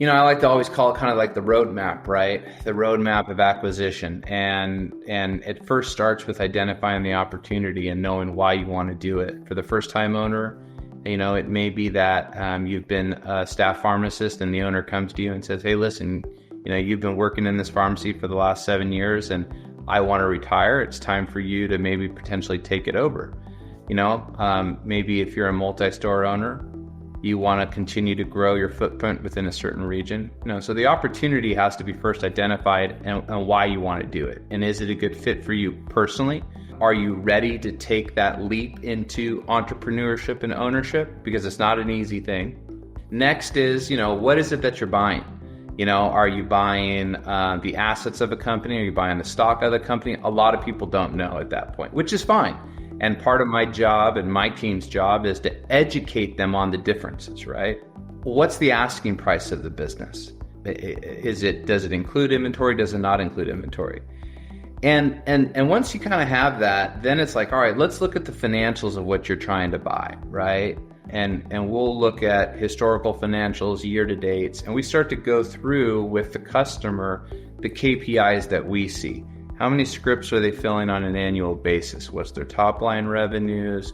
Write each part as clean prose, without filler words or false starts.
I like to always call it kind of like the roadmap, right? The roadmap of acquisition. And it first starts with identifying the opportunity and knowing why you want to do it. For the first time owner, it may be that you've been a staff pharmacist and the owner comes to you and says, hey, listen, you've been working in this pharmacy for the last 7 years and I want to retire. It's time for you to maybe potentially take it over. Maybe if you're a multi-store owner, you want to continue to grow your footprint within a certain region. So the opportunity has to be first identified and why you want to do it. And is it a good fit for you personally? Are you ready to take that leap into entrepreneurship and ownership? Because it's not an easy thing. Next is, what is it that you're buying? Are you buying the assets of a company? Are you buying the stock of the company? A lot of people don't know at that point, which is fine. And part of my job and my team's job is to educate them on the differences, right? What's the asking price of the business? Does it include inventory? Does it not include inventory? And once you kind of have that, then it's like, all right, let's look at the financials of what you're trying to buy, right? And we'll look at historical financials, year to dates, and we start to go through with the customer the KPIs that we see. How many scripts are they filling on an annual basis? What's their top line revenues,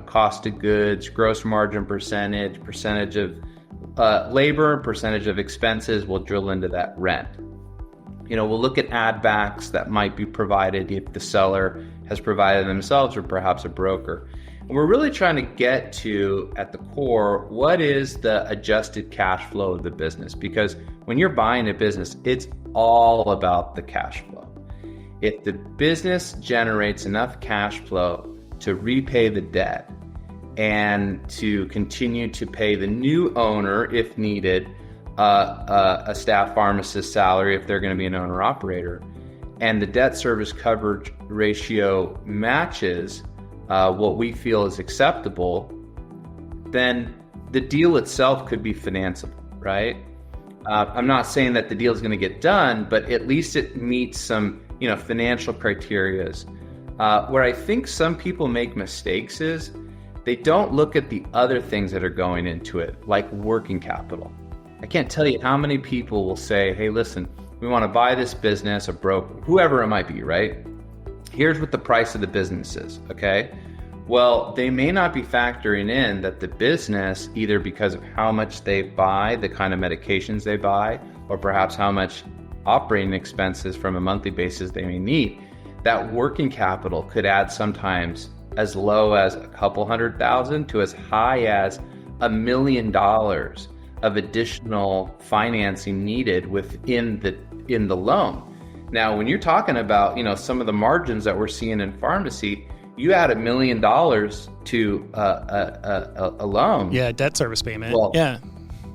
cost of goods, gross margin percentage of labor, percentage of expenses. We'll drill into that rent. We'll look at add backs that might be provided if the seller has provided themselves or perhaps a broker. And we're really trying to get to, at the core, what is the adjusted cash flow of the business? Because when you're buying a business, it's all about the cash flow. If the business generates enough cash flow to repay the debt and to continue to pay the new owner, if needed, a staff pharmacist salary if they're going to be an owner operator, and the debt service coverage ratio matches what we feel is acceptable, then the deal itself could be financeable, right? I'm not saying that the deal is going to get done, but at least it meets some financial criterias. Where I think some people make mistakes is they don't look at the other things that are going into it, like working capital. I can't tell you how many people will say, hey, listen, we want to buy this business, a broker, whoever it might be, right? Here's what the price of the business is, okay? Well, they may not be factoring in that the business, either because of how much they buy, the kind of medications they buy, or perhaps how much operating expenses from a monthly basis they may need, that working capital could add sometimes as low as a couple $100,000 to as high as $1 million of additional financing needed within the loan. Now, when you're talking about some of the margins that we're seeing in pharmacy, you add $1 million to a loan. Yeah, debt service payment. Well, yeah.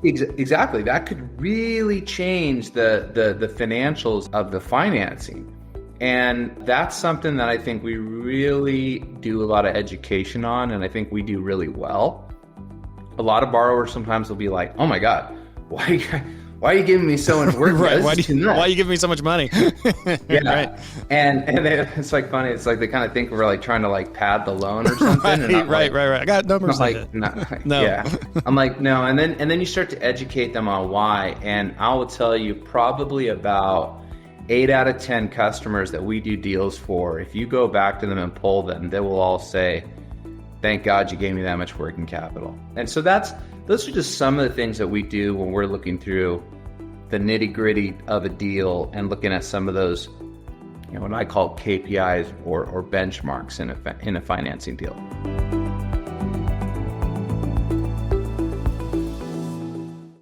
Exactly. That could really change the financials of the financing. And that's something that I think we really do a lot of education on, and I think we do really well. A lot of borrowers sometimes will be like, oh my God, why are you giving me so much work? Right. Why are you giving me so much money? Yeah. Right. And it's like funny. It's like they kind of think we're like trying to like pad the loan or something. Right. I got numbers like that. No. Yeah. I'm like, no. And then you start to educate them on why. And I will tell you probably about 8 out of 10 customers that we do deals for, if you go back to them and poll them, they will all say, thank God you gave me that much working capital. And so those are just some of the things that we do when we're looking through the nitty gritty of a deal and looking at some of those, what I call KPIs or benchmarks in a financing deal.